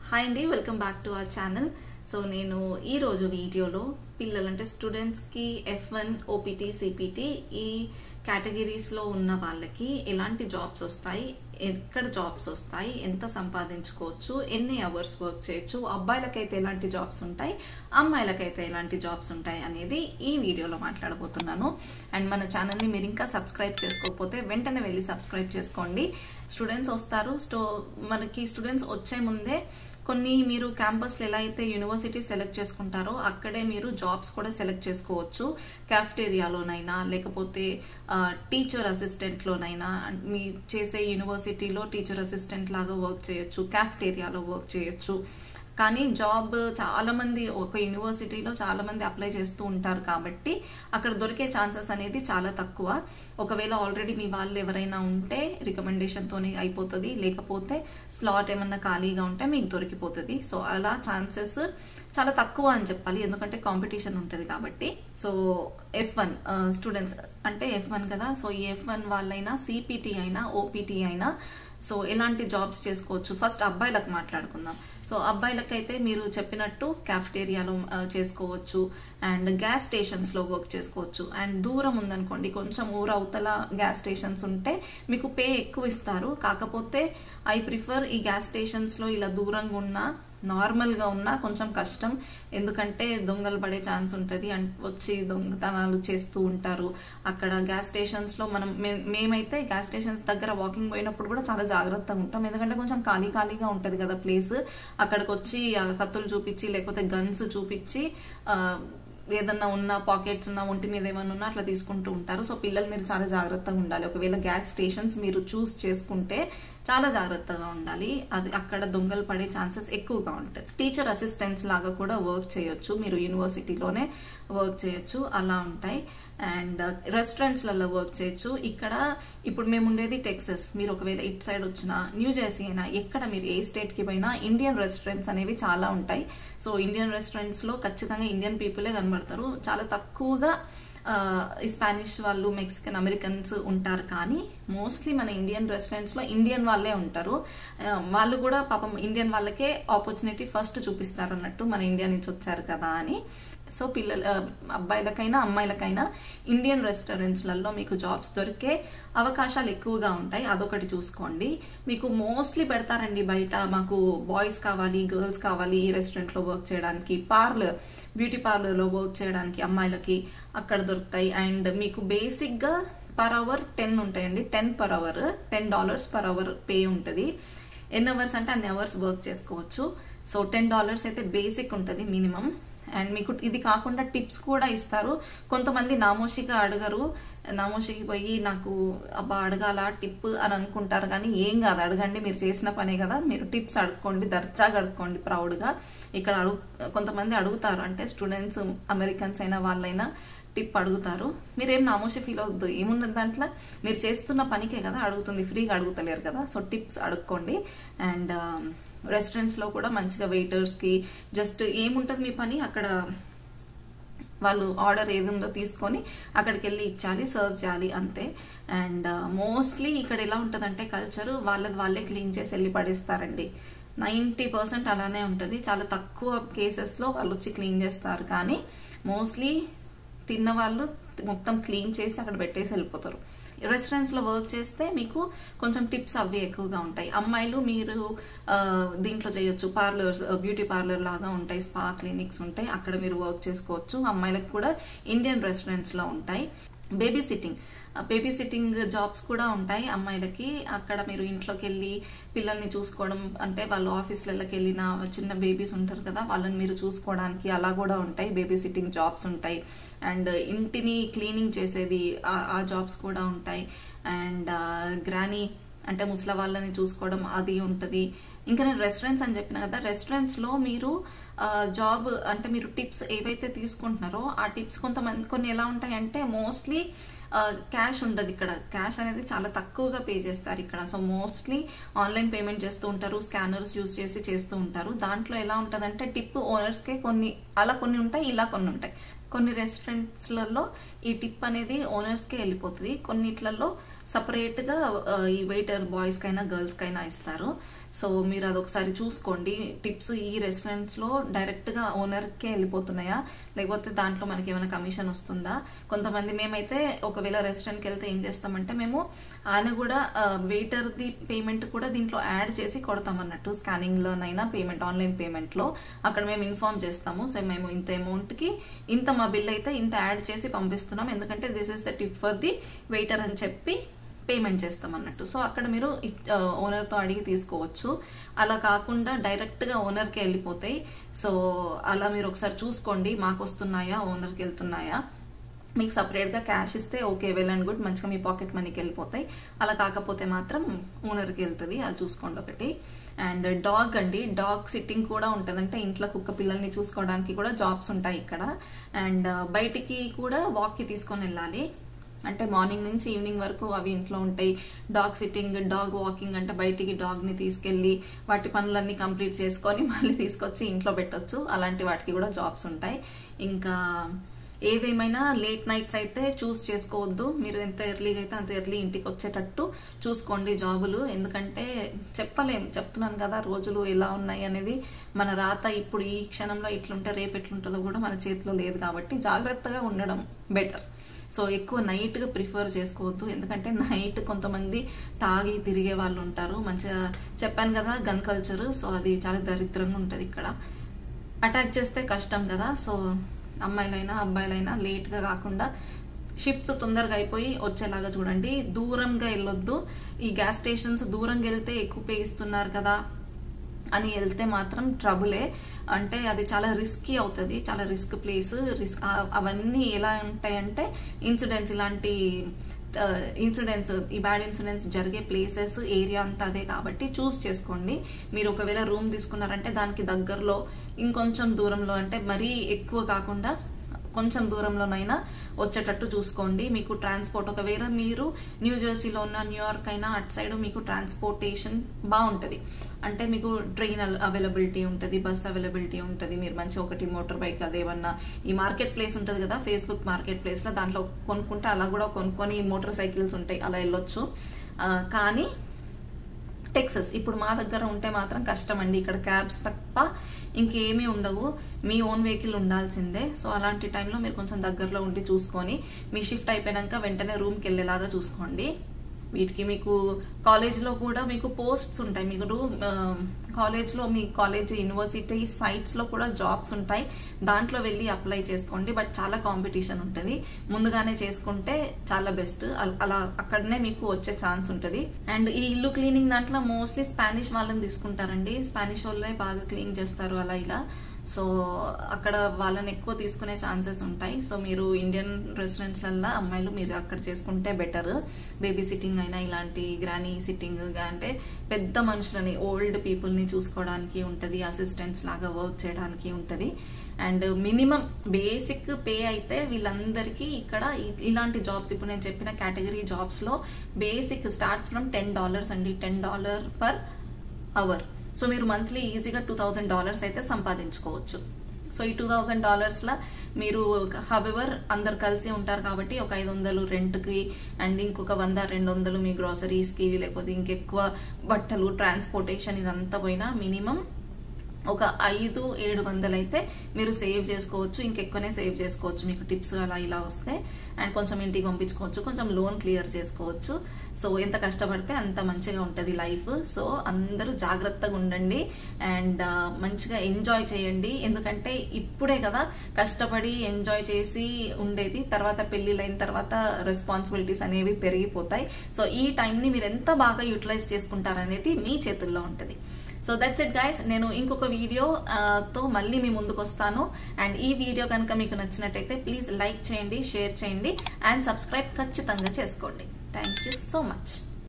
Hi అండి, welcome back to our channel. So నేను ఈరోజు వీడియోలో పిల్లలంటే స్టూడెంట్స్కి F1 OPT CPT ఈ కేటగిరీస్లో ఉన్న వాళ్ళకి ఎలాంటి జాబ్స్ వస్తాయి, ఎక్కడ జాబ్స్ వస్తాయి, ఎంత సంపాదించుకోవచ్చు, ఎన్ని అవర్స్ వర్క్ చేయొచ్చు, అబ్బాయిలకైతే ఎలాంటి జాబ్స్ ఉంటాయి, అమ్మాయిలకైతే ఎలాంటి జాబ్స్ ఉంటాయి అనేది ఈ వీడియోలో మాట్లాడబోతున్నాను. అండ్ మన ఛానల్ని మీరు ఇంకా సబ్స్క్రైబ్ చేసుకోకపోతే వెంటనే వెళ్ళి సబ్స్క్రైబ్ చేసుకోండి. స్టూడెంట్స్ వస్తారు, మనకి స్టూడెంట్స్ వచ్చే ముందే కొన్ని మీరు క్యాంపస్లో ఎలా అయితే యూనివర్సిటీ సెలెక్ట్ చేసుకుంటారో అక్కడే మీరు జాబ్స్ కూడా సెలెక్ట్ చేసుకోవచ్చు. క్యాఫ్టేరియాలోనైనా లేకపోతే టీచర్ అసిస్టెంట్లోనైనా, మీ చేసే యూనివర్సిటీలో టీచర్ అసిస్టెంట్ లాగా వర్క్ చేయొచ్చు, క్యాఫ్టేరియాలో వర్క్ చేయొచ్చు. కానీ జాబ్ చాలా మంది ఒక యూనివర్సిటీలో చాలా మంది అప్లై చేస్తూ ఉంటారు కాబట్టి అక్కడ దొరికే ఛాన్సెస్ అనేది చాలా తక్కువ. ఒకవేళ ఆల్రెడీ మీ వాళ్ళు ఎవరైనా ఉంటే రికమెండేషన్తోనే అయిపోతుంది, లేకపోతే స్లాట్ ఏమన్నా ఖాళీగా ఉంటే మీకు దొరికిపోతుంది. సో అలా ఛాన్సెస్ చాలా తక్కువ అని చెప్పాలి, ఎందుకంటే కాంపిటీషన్ ఉంటుంది కాబట్టి. సో F1 స్టూడెంట్స్ అంటే F1 కదా, సో ఈ F1 వాళ్ళైనా CPT అయినా OPT అయినా సో ఎలాంటి జాబ్స్ చేసుకోవచ్చు. ఫస్ట్ అబ్బాయిలకు మాట్లాడుకుందాం. సో అబ్బాయిలకైతే మీరు చెప్పినట్టు క్యాఫ్టేరియాలో చేసుకోవచ్చు, అండ్ గ్యాస్ స్టేషన్స్ లో వర్క్ చేసుకోవచ్చు. అండ్ దూరం ఉందనుకోండి, కొంచెం ఊరవతల గ్యాస్ స్టేషన్స్ ఉంటే మీకు పే ఎక్కువ ఇస్తారు. కాకపోతే ఐ ప్రిఫర్ ఈ గ్యాస్ స్టేషన్స్ లో ఇలా దూరంగా ఉన్న నార్మల్ గా ఉన్నా కొంచెం కష్టం, ఎందుకంటే దొంగలు పడే ఛాన్స్ ఉంటుంది, వచ్చి దొంగతనాలు చేస్తూ ఉంటారు. అక్కడ గ్యాస్ స్టేషన్స్ లో మేమైతే గ్యాస్ స్టేషన్స్ దగ్గర వాకింగ్ పోయినప్పుడు కూడా చాలా జాగ్రత్తగా ఉంటాం, ఎందుకంటే కొంచెం ఖాళీగా ఉంటది కదా ప్లేస్. అక్కడికి వచ్చి కత్తులు చూపించి లేకపోతే గన్స్ చూపించి ఏదన్నా ఉన్న పాకెట్స్ ఉన్న ఒంటి మీద ఏమన్నా ఉన్నా అట్లా తీసుకుంటూ ఉంటారు. సో పిల్లలు మీరు చాలా జాగ్రత్తగా ఉండాలి. ఒకవేళ గ్యాస్ స్టేషన్స్ మీరు చూస్ చేసుకుంటే చాలా జాగ్రత్తగా ఉండాలి, అది అక్కడ దొంగలు పడే ఛాన్సెస్ ఎక్కువగా ఉంటాయి. టీచర్ అసిస్టెంట్స్ లాగా కూడా వర్క్ చేయొచ్చు, మీరు యూనివర్సిటీలోనే వర్క్ చేయొచ్చు, అలా ఉంటాయి. అండ్ రెస్టారెంట్స్లలో వర్క్ చేయొచ్చు. ఇక్కడ ఇప్పుడు మేము ఉండేది టెక్సస్, మీరు ఒకవేళ ఇట్ సైడ్ వచ్చినా న్యూ జెర్సీ అయినా ఎక్కడ మీరు ఏ స్టేట్ కి పోయినా ఇండియన్ రెస్టారెంట్స్ అనేవి చాలా ఉంటాయి. సో ఇండియన్ రెస్టారెంట్స్ లో ఖచ్చితంగా ఇండియన్ పీపులే కనబడతారు, చాలా తక్కువగా స్పానిష్ వాళ్ళు, మెక్సికన్, అమెరికన్స్ ఉంటారు. కానీ మోస్ట్లీ మన ఇండియన్ రెస్టారెంట్స్ లో ఇండియన్ వాళ్ళే ఉంటారు. వాళ్ళు కూడా పాపం ఇండియన్ వాళ్ళకే ఆపర్చునిటీ ఫస్ట్ చూపిస్తారు అన్నట్టు, మన ఇండియా నుంచి వచ్చారు కదా అని. సో అబ్బాయిలకైనా అమ్మాయిలకైనా ఇండియన్ రెస్టారెంట్స్లలో మీకు జాబ్స్ దొరికే అవకాశాలు ఎక్కువగా ఉంటాయి, అదొకటి చూసుకోండి. మీకు మోస్ట్లీ పెడతారండి బయట, మాకు బాయ్స్ కావాలి, గర్ల్స్ కావాలి ఈ రెస్టారెంట్లో వర్క్ చేయడానికి, బ్యూటీ పార్లర్లో వర్క్ చేయడానికి అమ్మాయిలకి అక్కడ దొరుకుతాయి. అండ్ మీకు బేసిక్గా పర్ అవర్ 10 ఉంటాయండి, $10 పర్ అవర్ పే ఉంటుంది. ఎన్ని అవర్స్ అంటే అన్ని అవర్స్ వర్క్ చేసుకోవచ్చు. సో $10 అయితే బేసిక్ ఉంటుంది మినిమం. అండ్ మీకు ఇది కాకుండా టిప్స్ కూడా ఇస్తారు. కొంతమంది నామోషిగా అడగరు, నామోషికి పోయి నాకు అబ్బా అడగాల టిప్ అని అనుకుంటారు. కానీ ఏం కాదు, అడగండి, మీరు చేసిన పనే కదా, మీరు టిప్స్ అడుక్కోండి, దర్జాగా అడుక్కోండి, ప్రౌడ్గా. ఇక్కడ కొంతమంది అడుగుతారు, అంటే స్టూడెంట్స్ అమెరికన్స్ అయినా వాళ్ళైనా టిప్ అడుగుతారు. మీరేం నామోషి ఫీల్ అవుద్దు, ఏమున్నది దాంట్లో, మీరు చేస్తున్న పనికే కదా అడుగుతుంది, ఫ్రీగా అడుగుతలేరు కదా. సో టిప్స్ అడుక్కోండి. అండ్ రెస్టారెంట్స్ లో కూడా మంచిగా వెయిటర్స్ కి జస్ట్ ఏముంటది మీ పని, అక్కడ వాళ్ళు ఆర్డర్ ఏది ఉందో తీసుకొని అక్కడికి వెళ్ళి ఇచ్చాలి, సర్వ్ చేయాలి, అంతే. అండ్ మోస్ట్లీ ఇక్కడ ఎలా ఉంటదంటే కల్చర్ వాళ్ళే క్లీన్ చేసి వెళ్ళి పడేస్తారండి. 90% అలానే ఉంటుంది. చాలా తక్కువ కేసెస్ లో వాళ్ళు వచ్చి క్లీన్ చేస్తారు, కానీ మోస్ట్లీ తిన్న వాళ్ళు మొత్తం క్లీన్ చేసి అక్కడ పెట్టేసి వెళ్ళిపోతారు. రెస్టారెంట్స్ లో వర్క్ చేస్తే మీకు కొంచెం టిప్స్ అవి ఎక్కువగా ఉంటాయి. అమ్మాయిలు మీరు దీంట్లో చేయొచ్చు, పార్లర్స్, బ్యూటీ పార్లర్ లాగా ఉంటాయి, స్పా క్లినిక్స్ ఉంటాయి, అక్కడ మీరు వర్క్ చేసుకోవచ్చు. అమ్మాయిలకు కూడా ఇండియన్ రెస్టారెంట్స్ లో ఉంటాయి. బేబీ సిట్టింగ్ జాబ్స్ కూడా ఉంటాయి అమ్మాయిలకి. అక్కడ మీరు ఇంట్లోకి వెళ్ళి పిల్లల్ని చూసుకోవడం, అంటే వాళ్ళు ఆఫీస్లకి వెళ్ళిన చిన్న బేబీస్ ఉంటారు కదా, వాళ్ళని మీరు చూసుకోవడానికి అలా కూడా ఉంటాయి, బేబీ సిట్టింగ్ జాబ్స్ ఉంటాయి. అండ్ ఇంటిని క్లీనింగ్ చేసేది ఆ జాబ్స్ కూడా ఉంటాయి. అండ్ గ్రానీ అంటే ముసలి వాళ్ళని చూసుకోవడం అది ఉంటుంది. ఇంకా నేను రెస్టారెంట్స్ అని చెప్పిన కదా, రెస్టారెంట్స్ లో మీరు జాబ్ అంటే మీరు టిప్స్ ఏవైతే తీసుకుంటున్నారో ఆ టిప్స్ కొన్ని ఎలా ఉంటాయంటే మోస్ట్లీ క్యాష్ ఉండదు. ఇక్కడ క్యాష్ అనేది చాలా తక్కువగా పే చేస్తారు ఇక్కడ. సో మోస్ట్లీ ఆన్లైన్ పేమెంట్ చేస్తూ ఉంటారు, స్కానర్స్ యూజ్ చేసి చేస్తూ ఉంటారు. దాంట్లో ఎలా ఉంటదంటే టిప్ ఓనర్స్కే కొన్ని ఉంటాయి, ఇలా కొన్ని ఉంటాయి. కొన్ని రెస్టారెంట్స్లలో ఈ టిప్ అనేది ఓనర్స్కే వెళ్ళిపోతుంది, కొన్నిట్లలో సపరేట్ గా ఈ వెయిటర్ బాయ్స్ కైనా గర్ల్స్ కైనా ఇస్తారు. సో మీరు అదొకసారి చూసుకోండి. టిప్స్ ఈ రెస్టారెంట్స్లో డైరెక్ట్గా ఓనర్కే వెళ్ళిపోతున్నాయా, లేకపోతే దాంట్లో మనకి ఏమైనా కమిషన్ వస్తుందా? కొంతమంది మేమైతే ఒకవేళ రెస్టారెంట్కి వెళ్తే ఏం చేస్తామంటే మేము ఆయన కూడా వెయిటర్ది పేమెంట్ కూడా దీంట్లో యాడ్ చేసి కొడతాం అన్నట్టు. స్కానింగ్లోనైనా పేమెంట్, ఆన్లైన్ పేమెంట్లో అక్కడ మేము ఇన్ఫార్మ్ చేస్తాము. సో మేము ఇంత అమౌంట్కి ఇంత మా బిల్ అయితే ఇంత యాడ్ చేసి పంపిస్తున్నాం, ఎందుకంటే this is the tip for the waiter అని చెప్పి పేమెంట్ చేస్తాం అన్నట్టు. సో అక్కడ మీరు ఓనర్తో అడిగి తీసుకోవచ్చు. అలా కాకుండా డైరెక్ట్గా ఓనర్కి వెళ్ళిపోతాయి. సో అలా మీరు ఒకసారి చూసుకోండి, మాకు వస్తున్నాయా ఓనర్కి వెళ్తున్నాయా. మీకు సపరేట్గా క్యాష్ ఇస్తే ఓకే, వెల్ అండ్ గుడ్, మంచిగా మీ పాకెట్ మనీకి వెళ్ళిపోతాయి. అలా కాకపోతే మాత్రం ఓనర్కి వెళ్తుంది, అది చూసుకోండి ఒకటి. అండ్ డాగ్ అండి, డాగ్ సిట్టింగ్ కూడా ఉంటుంది. అంటే ఇంట్లో కుక్క పిల్లల్ని చూసుకోవడానికి కూడా జాబ్స్ ఉంటాయి ఇక్కడ. అండ్ బయటికి కూడా వాక్కి తీసుకొని వెళ్ళాలి. అంటే మార్నింగ్ నుంచి ఈవినింగ్ వరకు అవి ఇంట్లో ఉంటాయి. డాగ్ సిట్టింగ్, డాగ్ వాకింగ్ అంటే బయటికి డాగ్ని తీసుకెళ్ళి వాటి పనులన్నీ కంప్లీట్ చేసుకొని మళ్ళీ తీసుకొచ్చి ఇంట్లో పెట్టొచ్చు. అలాంటి వాటికి కూడా జాబ్స్ ఉంటాయి. ఇంకా ఏదేమైనా లేట్ నైట్స్ అయితే చూస్ చేసుకోవద్దు. మీరు ఎంత ఎర్లీగా అయితే అంత ఎర్లీ ఇంటికి వచ్చేటట్టు చూసుకోండి జాబులు. ఎందుకంటే చెప్తున్నాను కదా, రోజులు ఎలా ఉన్నాయి అనేది మన రాత ఇప్పుడు ఈ క్షణంలో ఇట్లుంటే రేపు ఎట్లుంటుందో కూడా మన చేతిలో లేదు. కాబట్టి జాగ్రత్తగా ఉండడం బెటర్. సో ఎక్కువ నైట్గా ప్రిఫర్ చేసుకోవద్దు, ఎందుకంటే నైట్ కొంతమంది తాగి తిరిగే వాళ్ళు ఉంటారు. మంచిగా చెప్పాను కదా గన్ కల్చర్, సో అది చాలా దరిద్రంగా ఉంటుంది ఇక్కడ. అటాక్ చేస్తే కష్టం కదా. సో అమ్మాయిలైనా అబ్బాయిలైనా లేట్గా కాకుండా షిఫ్ట్స్ తొందరగా అయిపోయి వచ్చేలాగా చూడండి. దూరంగా వెళ్ళొద్దు. ఈ గ్యాస్ స్టేషన్స్ దూరంగా వెళ్తే ఎక్కువ పే ఇస్తున్నారు కదా అని వెళ్తే మాత్రం ట్రబులే. అంటే అది చాలా రిస్కీ అవుతుంది, చాలా రిస్క్ ప్లేస్. అవన్నీ ఎలా ఉంటాయంటే ఇన్సిడెంట్స్, ఇలాంటి ఇన్సిడెంట్స్, ఈ బ్యాడ్ ఇన్సిడెంట్స్ జరిగే ప్లేసెస్, ఏరియా అంతా అదే. కాబట్టి చూస్ చేసుకోండి. మీరు ఒకవేళ రూమ్ తీసుకున్నారంటే దానికి దగ్గరలో ఇంకొంచెం దూరంలో, అంటే మరీ ఎక్కువ కాకుండా కొంచెం దూరంలోనైనా వచ్చేటట్టు చూసుకోండి. మీకు ట్రాన్స్పోర్ట్, ఒకవేళ మీరు న్యూ జెర్సీలో ఉన్న, న్యూయార్క్ అయినా అటు సైడ్ మీకు ట్రాన్స్పోర్టేషన్ బాగుంటుంది. అంటే మీకు ట్రైన్ అవైలబిలిటీ ఉంటుంది, బస్ అవైలబిలిటీ ఉంటుంది. మీరు మంచి ఒకటి మోటార్ బైక్ అదేమన్నా ఈ మార్కెట్ ప్లేస్ ఉంటుంది కదా, ఫేస్బుక్ మార్కెట్ ప్లేస్లో, దాంట్లో కొనుక్కుంటే అలా కూడా కొనుక్కొని మోటార్ సైకిల్స్ ఉంటాయి, అలా వెళ్ళొచ్చు. కానీ టెక్సస్ ఇప్పుడు మా దగ్గర ఉంటే మాత్రం కష్టం అండి. ఇక్కడ క్యాబ్స్ తప్ప ఇంకేమీ ఉండవు, మీ ఓన్ వెహికల్ ఉండాల్సిందే. సో అలాంటి టైంలో మీరు కొంచెం దగ్గరలో ఉండి చూసుకొని మీ షిఫ్ట్ అయిపోయాక వెంటనే రూమ్కి వెళ్ళేలాగా చూసుకోండి. వీటికి మీకు కాలేజ్లో కూడా మీకు పోస్ట్స్ ఉంటాయి. మీకు కాలేజ్లో మీ కాలేజ్ యూనివర్సిటీ సైట్స్లో కూడా జాబ్స్ ఉంటాయి, దాంట్లో వెళ్ళి అప్లై చేసుకోండి. బట్ చాలా కాంపిటీషన్ ఉంటుంది, ముందుగానే చేసుకుంటే చాలా బెస్ట్. అలా అక్కడనే మీకు వచ్చే ఛాన్స్ ఉంటుంది. అండ్ ఈ ఇల్లు క్లీనింగ్ దాంట్లో మోస్ట్లీ స్పానిష్ వాళ్ళని తీసుకుంటారండి. స్పానిష్ వాళ్ళే బాగా క్లీన్ చేస్తారు అలా ఇలా. సో అక్కడ వాళ్ళని ఎక్కువ తీసుకునే ఛాన్సెస్ ఉంటాయి. సో మీరు ఇండియన్ రెస్టారెంట్స్లలో అమ్మాయిలు మీరు అక్కడ చేసుకుంటే బెటర్. బేబీ సిట్టింగ్ అయినా ఇలాంటి గ్రానీ సిట్టింగ్ అంటే పెద్ద మనుషులని, ఓల్డ్ పీపుల్ని చూసుకోవడానికి ఉంటుంది, అసిస్టెంట్స్ లాగా వర్క్ చేయడానికి ఉంటుంది. అండ్ మినిమం బేసిక్ పే అయితే వీళ్ళందరికీ ఇక్కడ ఇలాంటి జాబ్స్, ఇప్పుడు నేను చెప్పిన కేటగిరీ జాబ్స్లో బేసిక్ స్టార్ట్స్ ఫ్రమ్ $10 అండి, $10 పర్ అవర్. సో మీరు మంత్లీ ఈజీగా $2000 అయితే సంపాదించుకోవచ్చు. సో ఈ $2000ల మీరు హవెవర్ అందరు కలిసి ఉంటారు కాబట్టి ఒక 500 రెంట్కి, అండ్ ఇంకొక 100-200 మీ గ్రాసరీస్కి, లేకపోతే ఇంకెక్కువ బట్టలు, ట్రాన్స్పోర్టేషన్ ఇదంతా పోయినా మినిమం ఒక 500-700 అయితే మీరు సేవ్ చేసుకోవచ్చు. ఇంకెక్కువనే సేవ్ చేసుకోవచ్చు మీకు టిప్స్ అలా ఇలా వస్తే. అండ్ కొంచెం ఇంటికి పంపించుకోవచ్చు, కొంచెం లోన్ క్లియర్ చేసుకోవచ్చు. సో ఎంత కష్టపడితే అంత మంచిగా ఉంటుంది లైఫ్. సో అందరూ జాగ్రత్తగా ఉండండి అండ్ మంచిగా ఎంజాయ్ చేయండి. ఎందుకంటే ఇప్పుడే కదా కష్టపడి ఎంజాయ్ చేసి ఉండేది, తర్వాత పెళ్లిళ్ళైన తర్వాత రెస్పాన్సిబిలిటీస్ అనేవి పెరిగిపోతాయి. సో ఈ టైంని మీరు ఎంత బాగా యూటిలైజ్ చేసుకుంటారనేది మీ చేతుల్లో ఉంటుంది. So that's it guys. నేను ఇంకొక వీడియోతో మళ్ళీ మీ ముందుకు వస్తాను. అండ్ ఈ వీడియో కనుక మీకు నచ్చినట్టయితే ప్లీజ్ లైక్ చేయండి, షేర్ చేయండి అండ్ సబ్స్క్రైబ్ ఖచ్చితంగా చేసుకోండి. Thank you so much.